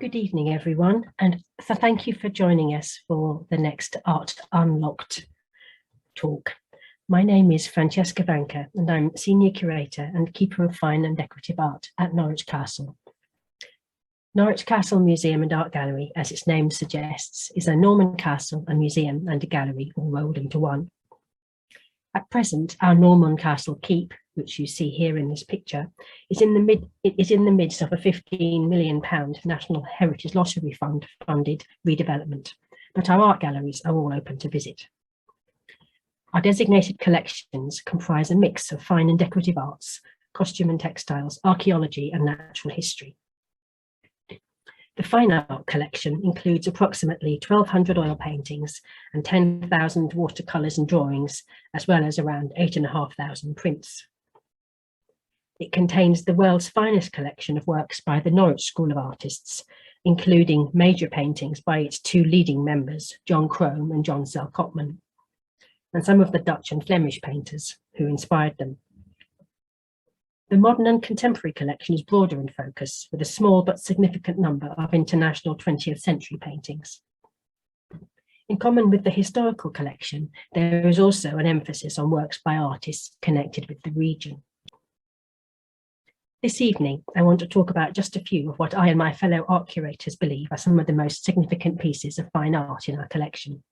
Good evening, everyone, and thank you for joining us for the next Art Unlocked talk. My name is Francesca Vanke, and I'm Senior Curator and Keeper of Fine and Decorative Art at Norwich Castle. Norwich Castle Museum and Art Gallery, as its name suggests, is a Norman castle, a museum and a gallery all rolled into one. At present, our Norman Castle Keep, which you see here in this picture, is in the midst of a £15 million National Heritage Lottery Fund funded redevelopment, but our art galleries are all open to visit. Our designated collections comprise a mix of fine and decorative arts, costume and textiles, archaeology and natural history. The fine art collection includes approximately 1,200 oil paintings and 10,000 watercolours and drawings, as well as around 8,500 prints. It contains the world's finest collection of works by the Norwich School of Artists, including major paintings by its two leading members, John Crome and John Zell Cotman, and some of the Dutch and Flemish painters who inspired them. The modern and contemporary collection is broader in focus, with a small but significant number of international 20th century paintings. In common with the historical collection, there is also an emphasis on works by artists connected with the region. This evening, I want to talk about just a few of what I and my fellow art curators believe are some of the most significant pieces of fine art in our collection.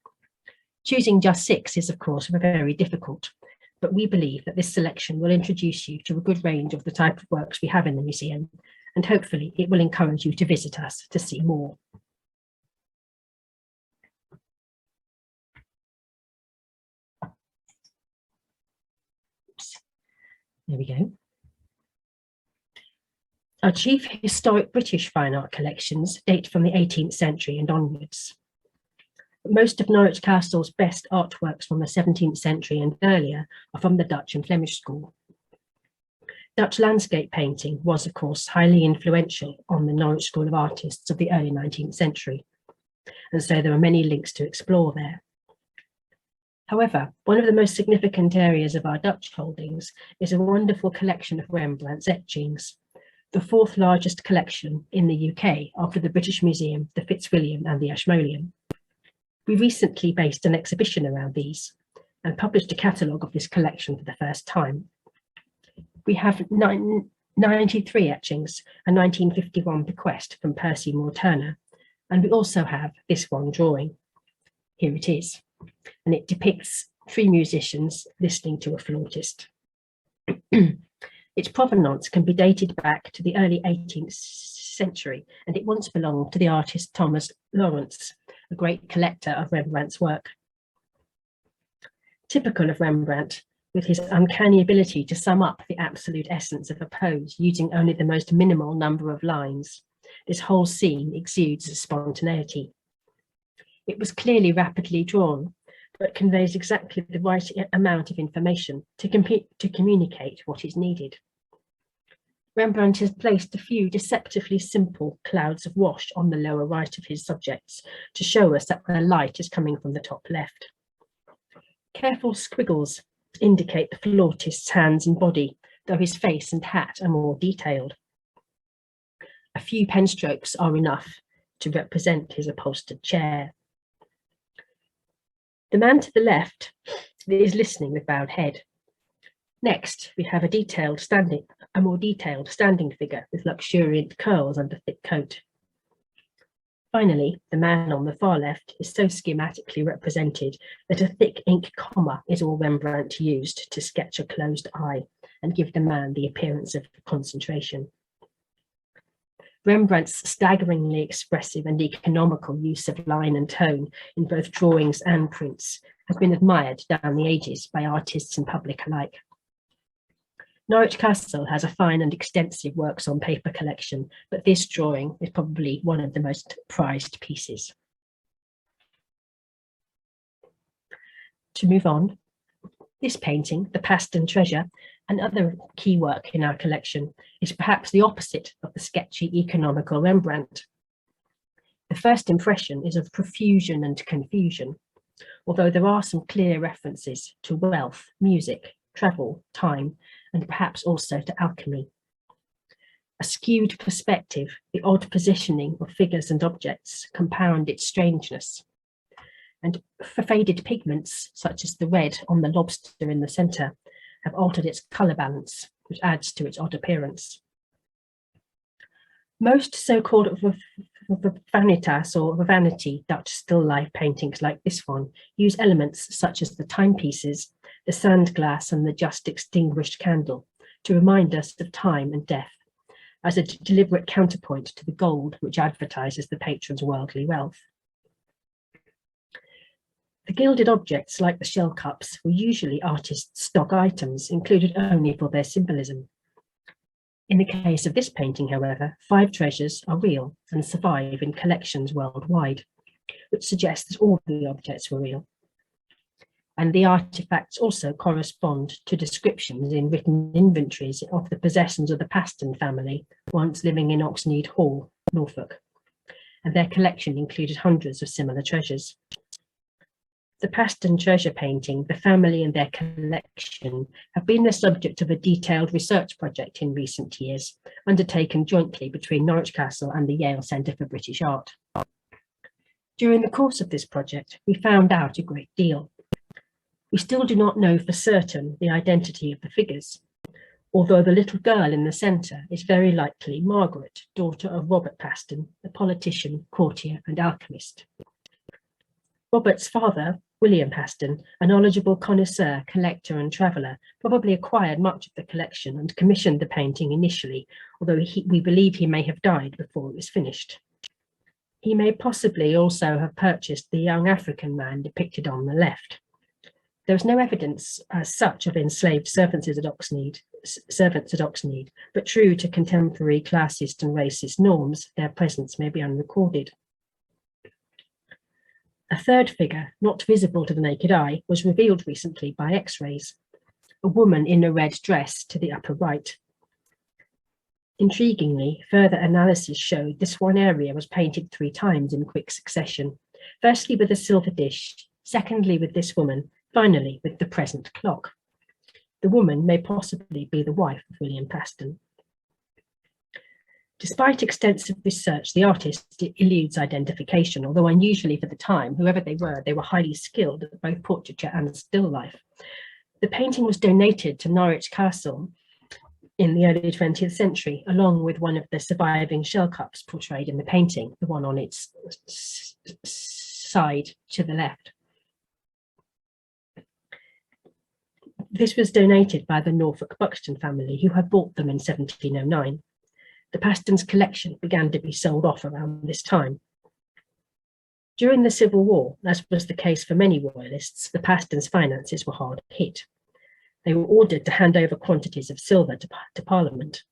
Choosing just 6 is, of course, very difficult, but we believe that this selection will introduce you to a good range of the type of works we have in the museum, and hopefully it will encourage you to visit us to see more. Oops. There we go. Our chief historic British fine art collections date from the 18th century and onwards. Most of Norwich Castle's best artworks from the 17th century and earlier are from the Dutch and Flemish school. Dutch landscape painting was, of course, highly influential on the Norwich School of Artists of the early 19th century, and so there are many links to explore there. However, one of the most significant areas of our Dutch holdings is a wonderful collection of Rembrandt's etchings, the 4th largest collection in the UK after the British Museum, the Fitzwilliam and the Ashmolean. We recently based an exhibition around these and published a catalogue of this collection for the first time. We have 93 etchings, a 1951 bequest from Percy Moore Turner, and we also have this one drawing. Here it is, and it depicts 3 musicians listening to a flautist. Its provenance can be dated back to the early 18th century, and it once belonged to the artist Thomas Lawrence, a great collector of Rembrandt's work. Typical of Rembrandt, with his uncanny ability to sum up the absolute essence of a pose using only the most minimal number of lines, this whole scene exudes spontaneity. It was clearly rapidly drawn, but conveys exactly the right amount of information to communicate what is needed. Rembrandt has placed a few deceptively simple clouds of wash on the lower right of his subjects to show us that the light is coming from the top left. Careful squiggles indicate the flautist's hands and body, though his face and hat are more detailed. A few pen strokes are enough to represent his upholstered chair. The man to the left is listening with bowed head. Next, we have a more detailed standing figure with luxuriant curls under thick coat. Finally, the man on the far left is so schematically represented that a thick ink comma is all Rembrandt used to sketch a closed eye and give the man the appearance of concentration. Rembrandt's staggeringly expressive and economical use of line and tone in both drawings and prints has been admired down the ages by artists and public alike. Norwich Castle has a fine and extensive works on paper collection, but this drawing is probably one of the most prized pieces. To move on, this painting, The Paston Treasure, another key work in our collection, is perhaps the opposite of the sketchy, economical Rembrandt. The first impression is of profusion and confusion, although there are some clear references to wealth, music, travel, time, and perhaps also to alchemy. A skewed perspective, the odd positioning of figures and objects compound its strangeness. And faded pigments, such as the red on the lobster in the centre, have altered its colour balance, which adds to its odd appearance. Most so-called vanitas or vanity Dutch still life paintings like this one use elements such as the timepieces, the sand glass and the just extinguished candle to remind us of time and death, as a deliberate counterpoint to the gold which advertises the patron's worldly wealth. The gilded objects, like the shell cups, were usually artists' stock items, included only for their symbolism. In the case of this painting, however, 5 treasures are real and survive in collections worldwide, which suggests that all the objects were real. And the artifacts also correspond to descriptions in written inventories of the possessions of the Paston family, once living in Oxnead Hall, Norfolk, and their collection included hundreds of similar treasures. The Paston treasure painting, the family and their collection, have been the subject of a detailed research project in recent years, undertaken jointly between Norwich Castle and the Yale Centre for British Art. During the course of this project, we found out a great deal. We still do not know for certain the identity of the figures, although the little girl in the centre is very likely Margaret, daughter of Robert Paston, a politician, courtier and alchemist. Robert's father, William Paston, a knowledgeable connoisseur, collector and traveller, probably acquired much of the collection and commissioned the painting initially, although we believe he may have died before it was finished. He may possibly also have purchased the young African man depicted on the left. There is no evidence as such of enslaved servants at Oxnead, but true to contemporary classist and racist norms, their presence may be unrecorded. A third figure, not visible to the naked eye, was revealed recently by X-rays, a woman in a red dress to the upper right. Intriguingly, further analysis showed this one area was painted 3 times in quick succession, firstly with a silver dish, secondly with this woman, finally with the present clock. The woman may possibly be the wife of William Paston. Despite extensive research, the artist eludes identification, although unusually for the time, whoever they were highly skilled at both portraiture and still life. The painting was donated to Norwich Castle in the early 20th century, along with one of the surviving shell cups portrayed in the painting, the one on its side to the left. This was donated by the Norfolk Buxton family, who had bought them in 1709. The Paston's collection began to be sold off around this time. During the Civil War, as was the case for many royalists, the Pastons' finances were hard hit. They were ordered to hand over quantities of silver to Parliament.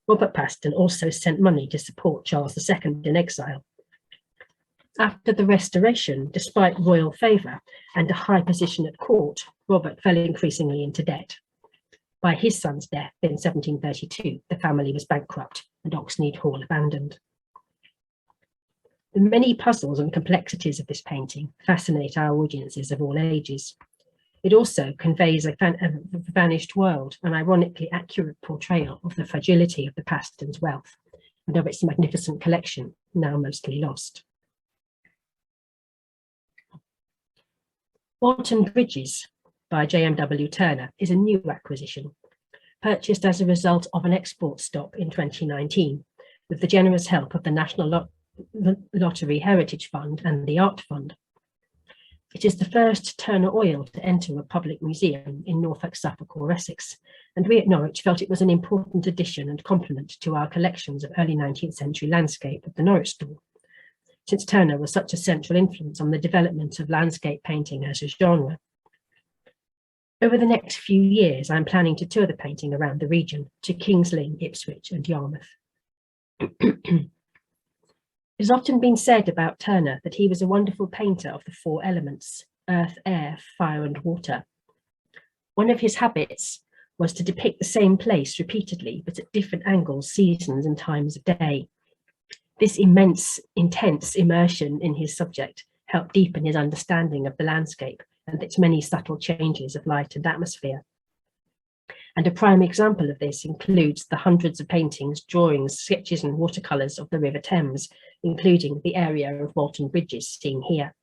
Robert Paston also sent money to support Charles II in exile. After the Restoration, despite royal favour and a high position at court, Robert fell increasingly into debt. By his son's death in 1732, the family was bankrupt and Oxnead Hall abandoned. The many puzzles and complexities of this painting fascinate our audiences of all ages. It also conveys a vanished world, an ironically accurate portrayal of the fragility of the Paston's wealth and of its magnificent collection, now mostly lost. Walton Bridges by J.M.W. Turner is a new acquisition, purchased as a result of an export stop in 2019, with the generous help of the National Lottery Heritage Fund and the Art Fund. It is the first Turner oil to enter a public museum in Norfolk, Suffolk or Essex, and we at Norwich felt it was an important addition and complement to our collections of early 19th century landscape at the Norwich store, since Turner was such a central influence on the development of landscape painting as a genre. Over the next few years, I'm planning to tour the painting around the region to King's Lynn, Ipswich and Yarmouth. It has often been said about Turner that he was a wonderful painter of the 4 elements: earth, air, fire and water. One of his habits was to depict the same place repeatedly, but at different angles, seasons and times of day. This intense immersion in his subject helped deepen his understanding of the landscape and its many subtle changes of light and atmosphere. And a prime example of this includes the hundreds of paintings, drawings, sketches and watercolours of the River Thames, including the area of Walton Bridges seen here.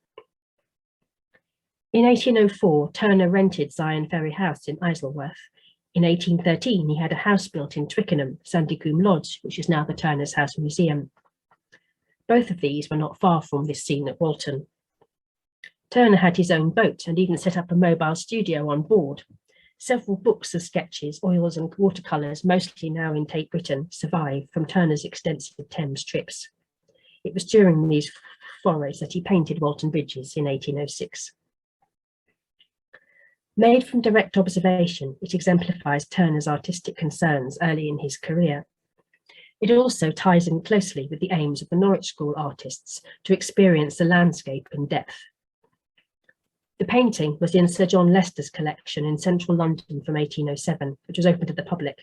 In 1804, Turner rented Zion Ferry House in Isleworth. In 1813, he had a house built in Twickenham, Sandygcombe Lodge, which is now the Turner's House Museum. Both of these were not far from this scene at Walton. Turner had his own boat and even set up a mobile studio on board. Several books of sketches, oils and watercolours, mostly now in Tate Britain, survive from Turner's extensive Thames trips. It was during these forays that he painted Walton Bridges in 1806. Made from direct observation, it exemplifies Turner's artistic concerns early in his career. It also ties in closely with the aims of the Norwich School artists to experience the landscape in depth. The painting was in Sir John Leicester's collection in central London from 1807, which was open to the public,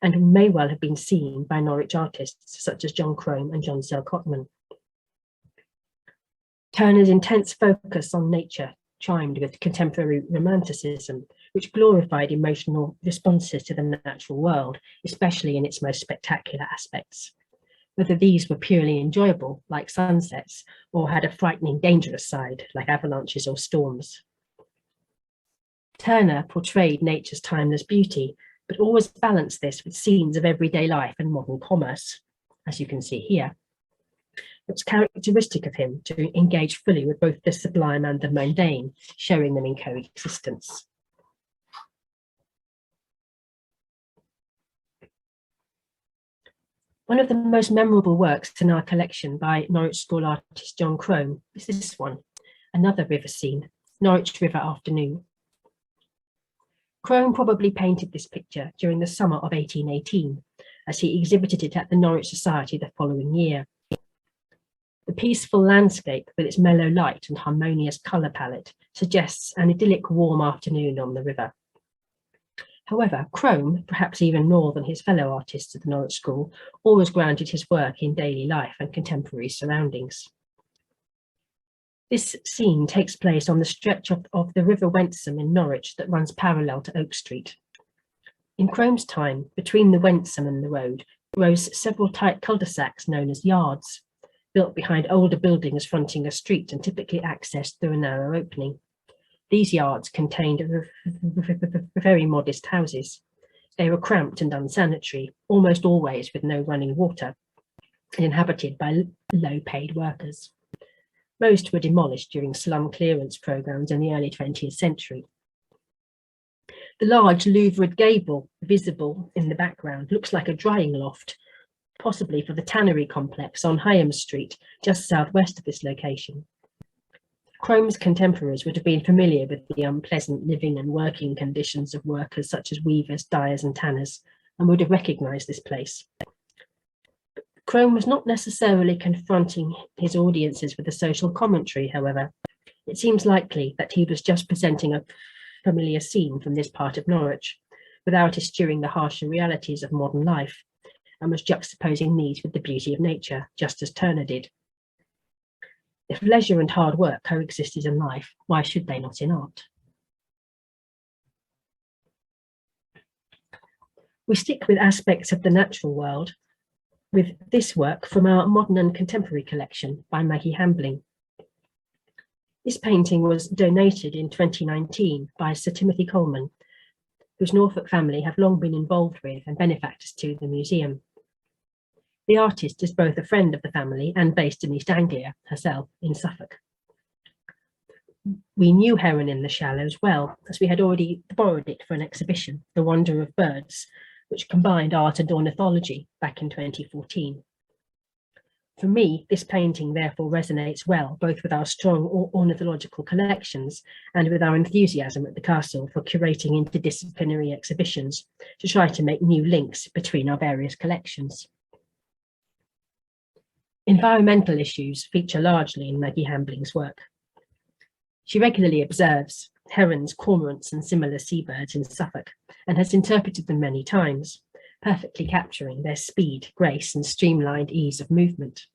and may well have been seen by Norwich artists such as John Crome and John Sell Cotman. Turner's intense focus on nature chimed with contemporary romanticism, which glorified emotional responses to the natural world, especially in its most spectacular aspects. Whether these were purely enjoyable, like sunsets, or had a frightening, dangerous side, like avalanches or storms. Turner portrayed nature's timeless beauty, but always balanced this with scenes of everyday life and modern commerce, as you can see here. It's characteristic of him to engage fully with both the sublime and the mundane, showing them in coexistence. One of the most memorable works in our collection by Norwich School artist John Crome is this one, another river scene, Norwich River Afternoon. Crome probably painted this picture during the summer of 1818, as he exhibited it at the Norwich Society the following year. The peaceful landscape with its mellow light and harmonious colour palette suggests an idyllic warm afternoon on the river. However, Crome, perhaps even more than his fellow artists at the Norwich School, always grounded his work in daily life and contemporary surroundings. This scene takes place on the stretch of the River Wensum in Norwich that runs parallel to Oak Street. In Crome's time, between the Wensum and the road, rose several tight cul-de-sacs known as yards, built behind older buildings fronting a street and typically accessed through a narrow opening. These yards contained very modest houses. They were cramped and unsanitary, almost always with no running water, and inhabited by low-paid workers. Most were demolished during slum clearance programs in the early 20th century. The large louvred gable visible in the background looks like a drying loft, possibly for the tannery complex on Hyam Street, just southwest of this location. Crome's contemporaries would have been familiar with the unpleasant living and working conditions of workers such as weavers, dyers and tanners, and would have recognised this place. Crome was not necessarily confronting his audiences with a social commentary, however. It seems likely that he was just presenting a familiar scene from this part of Norwich, without eschewing the harsher realities of modern life, and was juxtaposing these with the beauty of nature, just as Turner did. If leisure and hard work coexisted in life, why should they not in art? We stick with aspects of the natural world with this work from our Modern and Contemporary collection by Maggie Hambling. This painting was donated in 2019 by Sir Timothy Coleman, whose Norfolk family have long been involved with and benefactors to the museum. The artist is both a friend of the family and based in East Anglia herself in Suffolk. We knew Heron in the Shallows well, as we had already borrowed it for an exhibition, The Wonder of Birds, which combined art and ornithology back in 2014. For me, this painting therefore resonates well, both with our strong ornithological collections and with our enthusiasm at the castle for curating interdisciplinary exhibitions to try to make new links between our various collections. Environmental issues feature largely in Maggie Hambling's work. She regularly observes herons, cormorants and similar seabirds in Suffolk and has interpreted them many times, perfectly capturing their speed, grace and streamlined ease of movement.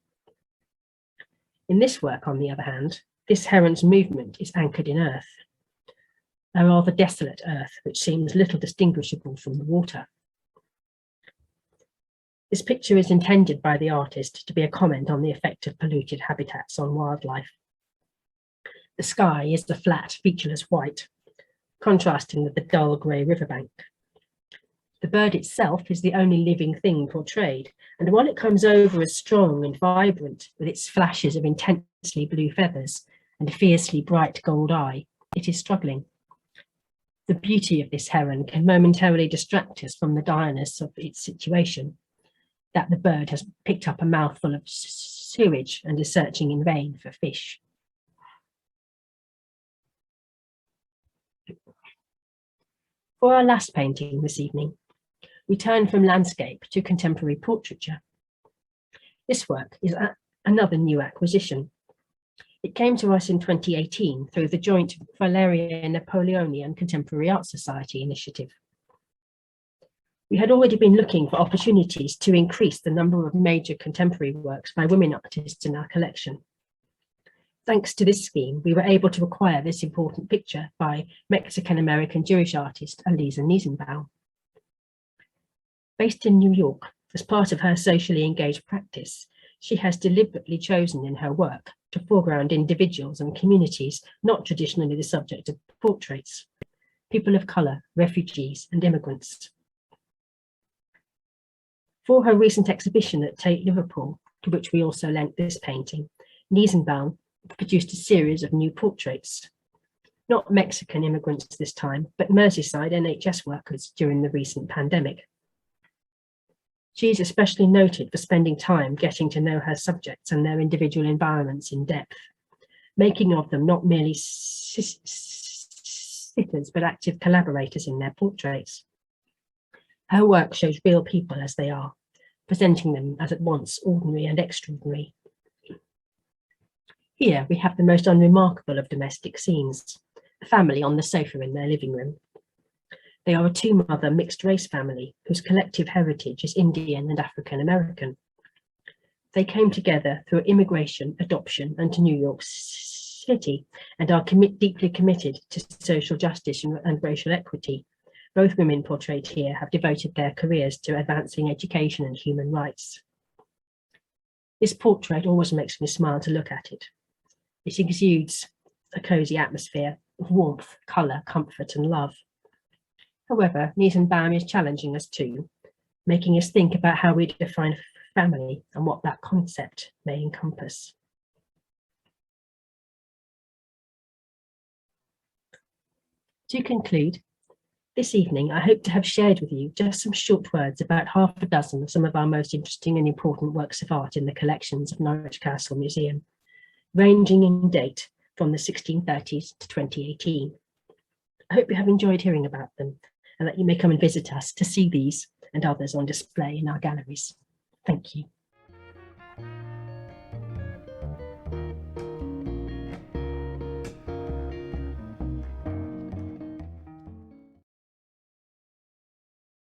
In this work, on the other hand, this heron's movement is anchored in earth. a rather desolate earth which seems little distinguishable from the water. This picture is intended by the artist to be a comment on the effect of polluted habitats on wildlife. The sky is the flat, featureless white, contrasting with the dull grey riverbank. The bird itself is the only living thing portrayed, and while it comes over as strong and vibrant with its flashes of intensely blue feathers and a fiercely bright gold eye, it is struggling. The beauty of this heron can momentarily distract us from the direness of its situation, that the bird has picked up a mouthful of sewage and is searching in vain for fish. For our last painting this evening, we turn from landscape to contemporary portraiture. This work is another new acquisition. It came to us in 2018 through the joint Valeria Napoleoni and Contemporary Art Society initiative. We had already been looking for opportunities to increase the number of major contemporary works by women artists in our collection. Thanks to this scheme, we were able to acquire this important picture by Mexican-American Jewish artist Aliza Niesenbaum. Based in New York, as part of her socially engaged practice, she has deliberately chosen in her work to foreground individuals and communities not traditionally the subject of portraits: people of colour, refugees and immigrants. For her recent exhibition at Tate Liverpool, to which we also lent this painting, Niesenbaum produced a series of new portraits. Not Mexican immigrants this time, but Merseyside NHS workers during the recent pandemic. She is especially noted for spending time getting to know her subjects and their individual environments in depth, making of them not merely sitters, but active collaborators in their portraits. Her work shows real people as they are, presenting them as at once ordinary and extraordinary. Here we have the most unremarkable of domestic scenes, a family on the sofa in their living room. They are a two-mother mixed-race family whose collective heritage is Indian and African American. They came together through immigration, adoption, and to New York City, and are deeply committed to social justice and racial equity. Both women portrayed here have devoted their careers to advancing education and human rights. This portrait always makes me smile to look at it. It exudes a cosy atmosphere of warmth, colour, comfort, and love. However, Niesenbaum is challenging us too, making us think about how we define family and what that concept may encompass. To conclude, this evening I hope to have shared with you just some short words about half a dozen of some of our most interesting and important works of art in the collections of Norwich Castle Museum, ranging in date from the 1630s to 2018. I hope you have enjoyed hearing about them, and that you may come and visit us to see these and others on display in our galleries. Thank you.